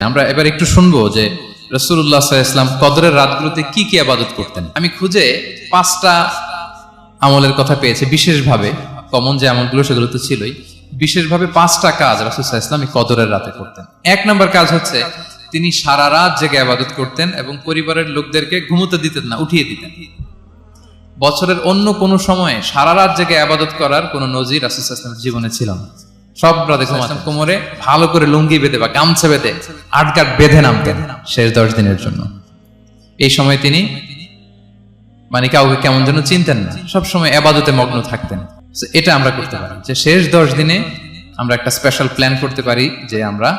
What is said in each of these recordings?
আমরা এবার একটু শুনবো যে রাসূলুল্লাহ সাল্লাল্লাহু আলাইহি ওয়াসাল্লাম কদরের রাতগুলোতে কি কি ইবাদত করতেন। আমি খুঁজে 5টা আমলের কথা পেয়েছি বিশেষভাবে, কমন যে আমলগুলো সেগুলো তো ছিলই, বিশেষভাবে 5টা কাজ রাসূল সাল্লাল্লাহু আলাইহি ওয়াসাল্লাম এই কদরের রাতে করতেন। 1 নম্বর কাজ হচ্ছে তিনি সারা রাত জেগে ইবাদত করতেন এবং পরিবারের লোকদেরকে ঘুমোতে দিতেন না, উঠিয়ে দিতেন। বছরের অন্য কোনো সময়ে সারা রাত জেগে ইবাদত করার কোনো নজির রাসূল সাল্লাল্লাহু আলাইহি ওয়াসাল্লামের জীবনে ছিল না। সব রাতে ঘুমাতেন, কোমরে ভালো করে লুঙ্গি বেঁধে বা গামছা বেঁধে আটকাট বেঁধে নামতেন শেষ 10 দিনের জন্য। এই সময় তিনি মানে কাউকে কেমন যেন চিনতেন না, সবসময় ইবাদতে মগ্ন থাকতেন। এটা আমরা করতে পারি যে শেষ 10 দিনে আমরা একটা স্পেশাল প্ল্যান করতে পারি যে আমরা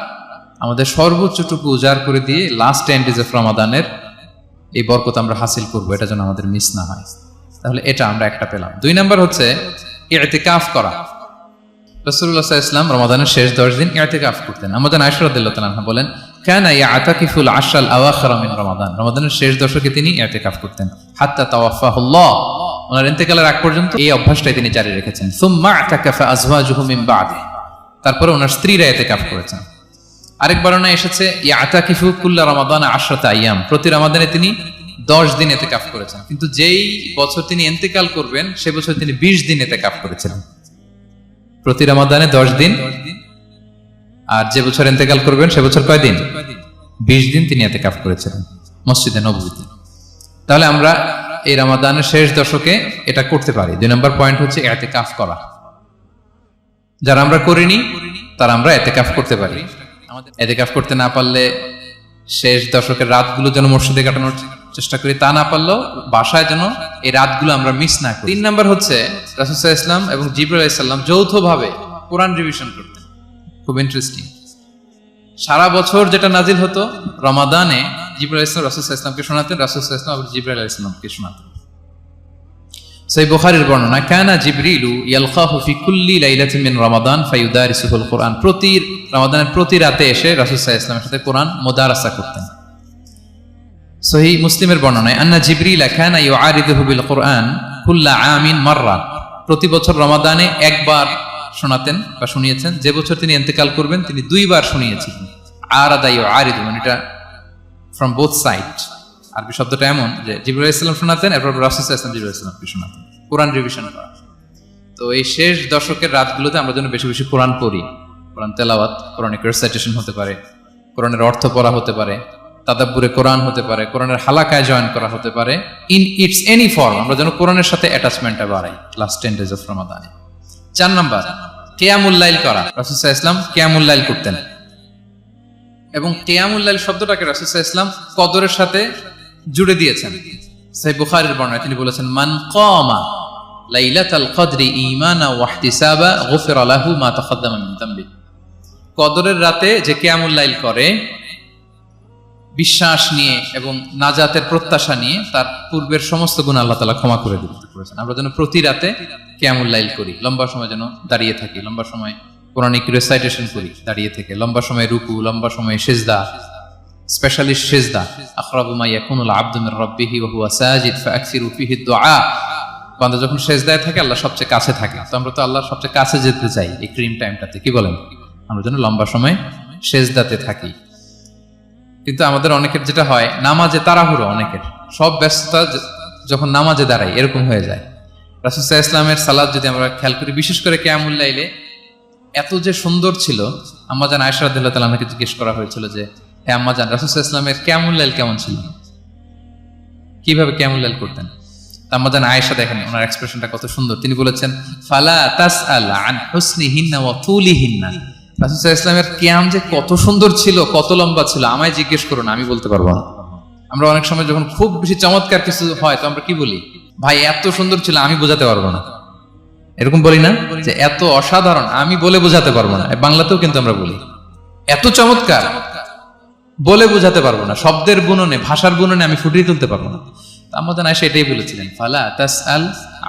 আমাদের সর্বোচ্চটুকু উজাড় করে দিয়ে লাস্ট 10 ডেজ অফ রমাদানের এই বরকত আমরা হাসিল করবো, এটা যেন আমাদের মিস না হয়। তাহলে এটা আমরা একটা পেলাম। 2 নম্বর হচ্ছে ইতিকাফ করা। রাসূলুল্লাহ সাল্লাল্লাহু আলাইহি ওয়াসাল্লাম রমাদানের শেষ 10 দিন ইতিকাফ করতেন। আমাদের আয়েশা রাদিয়াল্লাহু তাআলা আনহা বলেন, কানা ইয়াতাকিফুল আশরাল আওয়াখির মিন রমাদান। রমাদানের শেষ দশকে তিনি ইতিকাফ করতেন হাত্তা তাওয়াফাহুল্লাহ, ওনার ইন্তেকালের আগ পর্যন্ত এই অভ্যাসটাই তিনি জারি রেখেছেন। সুম্মা আতাকাফা আজওয়াজুহু মিন বাদি, তারপরে ওনার স্ত্রীরা ইতিকাফ করেছেন। আরেক বর্ণনায় এসেছে ইয়াতাকিফু কুল্লা রমাদান 10 আইয়াম, প্রতি রমাদানে তিনি 10 দিন ইতিকাফ করেছেন। কিন্তু যেই বছর তিনি ইন্তেকাল করবেন সে বছর তিনি 20 দিন ইতিকাফ করেছিলেন। প্রতি রমাদানে 10 দিন, আর যে বছর ইন্তেকাল করবেন সে বছর কয় দিন? 20 দিন তিনি ইতিকাফ করেছিলেন মসজিদে নববীতে। তাহলে আমরা এই রমাদানের শেষ দশকে এটা করতে পারি। 2 নম্বর পয়েন্ট হচ্ছে ইতিকাফ করা। যারা আমরা করিনি তারা আমরা ইতিকাফ করতে পারি। ইতিকাফ করতে না পারলে শেষ দশকের রাতগুলো যেন মসজিদে কাটানোর চেষ্টা করি, তা না পারলেও বাসায় যেন এই রাতগুলো আমরা মিস না করি। 3 নম্বর হচ্ছে রাসূল সাল্লাল্লাহু আলাইহি ওয়াসাল্লাম এবং জিবরাইল আলাইহিস সালাম যৌথভাবে কোরআন রিভিশন করতেন। খুব ইন্টারেস্টিং। সারা বছর যেটা নাজিল হতো রমাদানে জিবরাইল আলাইহিস সালাম রাসূল সাল্লাল্লাহু আলাইহি ওয়াসাল্লামকে শোনাতেন, রাসূল সাল্লাল্লাহু আলাইহি ওয়াসাল্লাম আবার জিবরাইল আলাইহিস সালামকে শোনাতেন। সহিহ বুখারীর বর্ণনা, কানা জিবরিলু ইয়ালকাহু ফি কুল্লি লাইলাতিন মিন রমাদান ফায়ুদারিসুল কুরআন। প্রতি রমাদানের প্রতি রাতে এসে রাসূল সাল্লাল্লাহু আলাইহি ওয়াসাল্লামের সাথে কোরআন মুদারাসা করতেন। সহিহ মুসলিমের বর্ণনায়, আন্না জিবরিল কানা ইউআরিদুহু বিল কুরআন কুল্লা আমিন মাররা। প্রতি বছর রমাদানে একবার শোনাতেন বা শুনিয়েছেন, যে বছর তিনি ইন্তেকাল করবেন তিনি 2 বার শুনিয়েছিলেন। আরাদা ইউআরিদু মানে এটা ফ্রম বোথ সাইড। আরবি শব্দটা এমন যে জিবরাইল আলাইহিস সালাম শোনাতেন, এরপর রাসূল সাল্লাল্লাহু আলাইহি ওয়াসাল্লাম জিবরাইল আলাইহিস সালামকে শোনাতেন, কোরআন রিভিশন করা। তো এই শেষ দশকের রাতগুলোতে আমরা যেন বেশি বেশি কোরআন পড়ি, কোরআন তেলাওয়াত, কোরআনিক রিসাইটেশন হতে পারে, কোরআনের অর্থ পড়া হতে পারে, তাদাব্বুরে কোরআন হতে পারে, কোরআনের হালাকায় জয়েন করা হতে পারে, ইন ইটস এনি ফর্ম আমরা যেন কোরআনের সাথে অ্যাটাচমেন্টটা বাড়াই লাস্ট 10 ডেজ অফ রমাদানে। 4 নাম্বার কিয়ামুল লাইল করা। রাসূল সাল্লাল্লাহু আলাইহি ওয়াসাল্লাম কিয়ামুল লাইল করতেন এবং কিয়ামুল লাইল শব্দটাকে রাসূল সাল্লাল্লাহু আলাইহি ওয়াসাল্লাম কদরের সাথে জুড়ে দিয়েছেন। সহিহ বুখারীর বর্ণনায় তিনি বলেছেন, মান কামা লাইলাতাল কদরি ঈমানা ওয়া ইহতিসাবা গুফিরা লাহু মা তাকাদ্দামা মিন যামবি। কদরের রাতে যে কিয়ামুল লাইল করে বিশ্বাস নিয়ে এবং নাজাতের প্রত্যাশা নিয়ে, তার পূর্বের সমস্ত গুনাহ আল্লাহ তাআলা ক্ষমা করে দিতে বলেছেন। আমরা যেন প্রতি রাতে কিয়ামুল লাইল করি, লম্বা সময় যেন দাঁড়িয়ে থাকি, লম্বা সময় কোরআনিক রিসাইটেশন করি দাঁড়িয়ে থেকে, লম্বা সময় রুকু, লম্বা সময় সিজদা, স্পেশালি সিজদা। আখরাবু মা ইয়াকুনুল আবদু মির রাব্বিহি ওয়া হুয়া সাজিদ ফাআকসিরু ফিহি দুআ। বান্দা যখন সিজদায় থাকে আল্লাহ সবচেয়ে কাছে থাকে। তো আমরা তো আল্লাহর সবচেয়ে কাছে যেতে চাই এই ক্রিম টাইমটাতে, কি বলেন? আমরা যেন লম্বা সময় সিজদাতে থাকি। কিন্তু আমাদের অনেকের যেটা হয়, নামাজে তাড়াহুড়ো, অনেকের সব ব্যস্ততা যখন নামাজে দাঁড়াই এরকম হয়ে যায়। রাসূল সাল্লাল্লাহু আলাইহি ওয়াসাল্লামের সালাত যদি আমরা খেয়াল করি, বিশেষ করে কিয়ামুল লাইলে এত যে সুন্দর ছিল। আম্মা জান আয়েশা রাদিয়াল্লাহু তাআলা আনহাকে জিজ্ঞেস করা হয়েছিল যে, হে আম্মা জান, রাসূল সাল্লাল্লাহু আলাইহি ওয়াসাল্লামের কিয়ামুল লাইল কেমন ছিল, কিভাবে কিয়ামুল লাইল করতেন? আম্মা জান আয়েশা দেখেন ওনার এক্সপ্রেশনটা কত সুন্দর। তিনি বলেছেন, ফালা তাসআল আন হুসনিহিন্না ওয়া তুলিহিন্না। রাসূল সাল্লাল্লাহু আলাইহি ওয়াসাল্লামের কিয়াম যে কত সুন্দর ছিল, কত লম্বা ছিল, আমায় জিজ্ঞেস করো না, আমি বলতে পারবো না। আমরা অনেক সময় যখন খুব বেশি চমৎকার কিছু হয় তো আমরা কি বলি, ভাই এত সুন্দর ছিল আমি বোঝাতে পারবো না, এরকম বলি না যে এত অসাধারণ আমি বলে বোঝাতে পারবো না। বাংলাতেও কিন্তু আমরা বলি এত চমৎকার বলে বোঝাতে পারবো না, শব্দের বুননে, ভাষার বুননে আমি ফুটিয়ে তুলতে পারবো না। আমাদের আয়েশা এটাই বলেছিলেন, ফালা তাসআল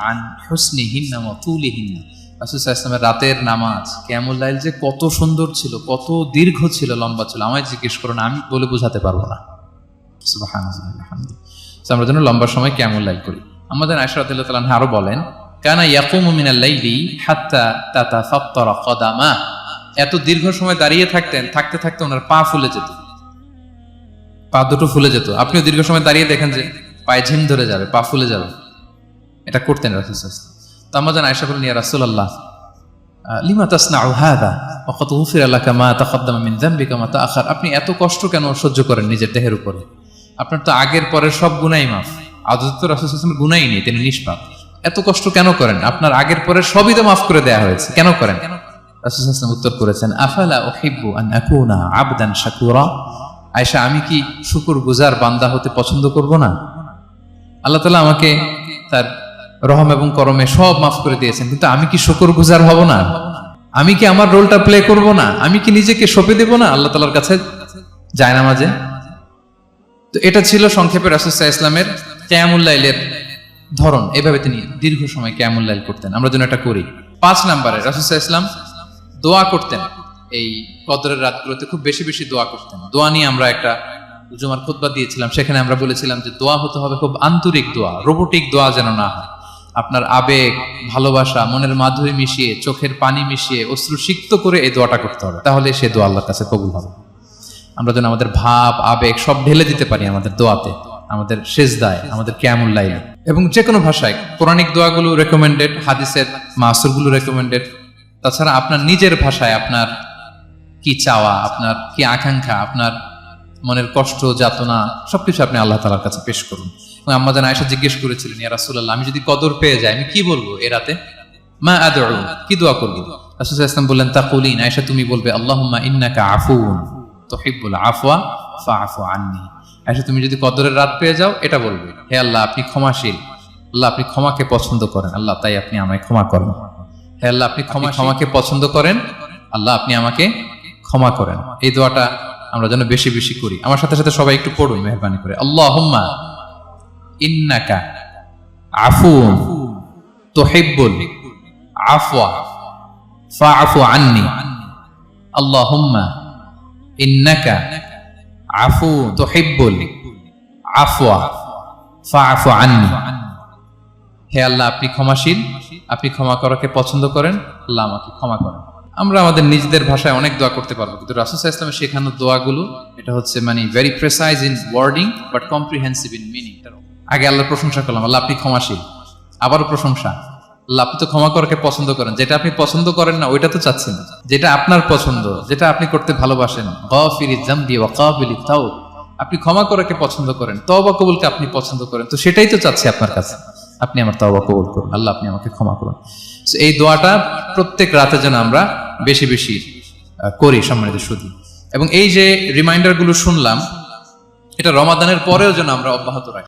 আন হুসনিহিন্না ওয়া তুলিহিন্না। রাসূল সাল্লাল্লাহু আলাইহি ওয়াসাল্লামের রাতের নামাজ কিয়ামুল লাইল যে কত সুন্দর ছিল, কত দীর্ঘ ছিল, লম্বা ছিল, আমায় জিজ্ঞেস করো না, আমি বলে বোঝাতে পারবো না। সুবহানাল্লাহ আলহামদুলিল্লাহ। আমরা যেন লম্বা সময় কিয়ামুল লাইল করি। আমাদের আয়েশা রাদিয়াল্লাহু তাআলা আনহা আরো বলেন, কানা ইয়াকুমু মিনাল লাইলি হাত্তা তাতাফাত্তারা কদামা। এত দীর্ঘ সময় দাঁড়িয়ে থাকতেন, থাকতে থাকতে ওনার পা ফুলে যেত। পা দুটো ফুলে যেত, আপনিও দীর্ঘ সময় দাঁড়িয়ে দেখেন যে পায়ে ঝিম ধরে যাবে, পা ফুলে যাবে, এটা করতেন রাসূল সাল্লাল্লাহু আলাইহি ওয়াসাল্লাম। তো আম্মা জান আয়েশা বলেন, ইয়া রাসূলুল্লাহ লিমা তাসনাউ হাযা ওয়া কদ গুফিরা লাকা মা তাকদ্দামা মিন যামবিকা মা তাআখার, আপনি এত কষ্ট কেন সহ্য করেন নিজের দেহের উপরে? আপনার তো আগের পরের সব গুনাহই মাফ। আদতে তো রাসূল সাল্লাল্লাহু আলাইহি ওয়াসাল্লামের গুনাহই নেই, তিনি নিষ্পাপ। এত কষ্ট কেন করেন? আপনার আগের পরের সবই তো মাফ করে দেয়া হয়েছে, কেন করেন? রাসূল সাল্লাল্লাহু আলাইহি ওয়াসাল্লাম উত্তর করেছেন, আফালা উহিব্বু আন আকুনা আবদান শাকুরা, আয়েশা আমি কি শুকরগুজার বান্দা হতে পছন্দ করব না? আল্লাহ তাআলা আমাকে তার রহম এবং করমে সব মাফ করে দিয়েছেন, কিন্তু আমি কি শুকরগুজার হব না? আমি কি আমার রোলটা প্লে করব না? আমি কি নিজেকে সঁপে দেব না আল্লাহ তাআলার কাছে জায়নামাজে? তো এটা ছিল সংক্ষেপে রাসূল সাল্লাল্লাহু আলাইহি ওয়াসাল্লামের কিয়ামুল লাইলের ধরন। এভাবে তিনি দীর্ঘ সময় কিয়ামুল লাইল করতেন, আমরা যেন এটা করি। 5 নম্বরে রাসূল সাল্লাল্লাহু আলাইহি ওয়াসাল্লাম দোয়া করতেন। এই কদরের রাতগুলোতে খুব বেশি বেশি দোয়া করতেন। দোয়া নিয়ে আমরা একটা জুমার খুতবা দিয়েছিলাম, সেখানে আমরা বলেছিলাম যে দোয়া হতে হবে খুব আন্তরিক দোয়া, রোবোটিক দোয়া যেন না হয়। আপনার আবেগ, ভালোবাসা, মনের মাধুরী মিশিয়ে, চোখের পানি মিশিয়ে, অশ্রু সিক্ত করে এই দোয়াটা করতে হবে, তাহলে সে দোয়া আল্লাহর কাছে কবুল হবে। আমরা যেন আমাদের ভাব, আবেগ সব ঢেলে দিতে পারি আমাদের দোয়াতে, আমাদের সেজদায়, আমাদের কিয়ামুল লাইলে। এবং যে কোনো ভাষায় পৌরাণিক দোয়াগুলো রেকমেন্ডেড, হাদিসের মাসুরগুলো রেকমেন্ডেড। তাছাড়া আপনার নিজের ভাষায় আপনার কি চাওয়া, আপনার কি আকাঙ্ক্ষা, আপনার মনের কষ্ট, যাতনা সবকিছু আপনি আল্লাহ তাআলার কাছে পেশ করুন। এবং আম্মা জান আয়েশা জিজ্ঞেস করেছিলেন, ইয়া রাসূলুল্লাহ আমি যদি কদর পেয়ে যাই আমি কি বলবো এ রাতে? মা আদউ, কি দোয়া করব? রাসূল সাল্লাল্লাহু আলাইহি ওয়াসাল্লাম বললেন, তাকুলিন, আয়েশা তুমি বলবে আল্লাহুম্মা ইন্নাকা আফুউন তুহিব্বুল আফওয়া ফাআফু আন্নী। আয়েশা তুমি যদি কদরের রাত পেয়ে যাও এটা বলবে, হে আল্লাহ আপনি ক্ষমাশীল, আল্লাহ আপনি ক্ষমাকে পছন্দ করেন, আল্লাহ তাই আপনি আমায় ক্ষমা করেন। হে আল্লাহ আপনি ক্ষমাকে পছন্দ করেন, আল্লাহ আপনি আমাকে ক্ষমা করেন। এই দোয়াটা আমরা যেন বেশি বেশি করি। আমার সাথে সাথে সবাই একটু পড়ুন মেহেরবানি করে, আল্লাহুম্মা ইন্নাকা আফুউন তুহিব্বুল আফওয়া ফাআফু আন্নী। আল্লাহুম্মা ইন্নাকা আফুউন তুহিব্বুল আফওয়া ফাআফু আন্নী। হে আল্লাহ আপনি ক্ষমাশীল, আপনি ক্ষমা করাকে পছন্দ করেন, আল্লাহ আমাকে ক্ষমা করেন। আমরা আমাদের নিজেদের ভাষায় অনেক দোয়া করতে পারবো, কিন্তু রাসূল সাল্লাল্লাহু আলাইহি ওয়াসাল্লামের শেখানো দোয়াগুলো এটা হচ্ছে মানে very precise in wording but comprehensive in meaning. আগে আল্লাহর প্রশংসা করলাম, আল্লাহ আপনি ক্ষমাশীল, আবারও প্রশংসা, আল্লাহ আপনি তো ক্ষমা করাকে পছন্দ করেন। যেটা আপনি পছন্দ করেন না ওইটা তো চাচ্ছেন, যেটা আপনার পছন্দ, যেটা আপনি করতে ভালোবাসেন, গাফিরিয যামবি ওয়া কাবিলিত তাওব, আপনি ক্ষমা করাকে পছন্দ করেন, তওবা কবুলকে আপনি পছন্দ করেন, তো সেটাই তো চাচ্ছি আপনার কাছে, আপনি আমার তওবা কবুল করুন, আল্লাহ আপনি আমাকে ক্ষমা করুন। এই দোয়াটা প্রত্যেক রাতে যেন আমরা বেশি বেশি করি সম্মানিত সুধী। এবং এই যে রিমাইন্ডার গুলো শুনলাম, এটা রমাদানের পরেও যেন আমরা অব্যাহত রাখি।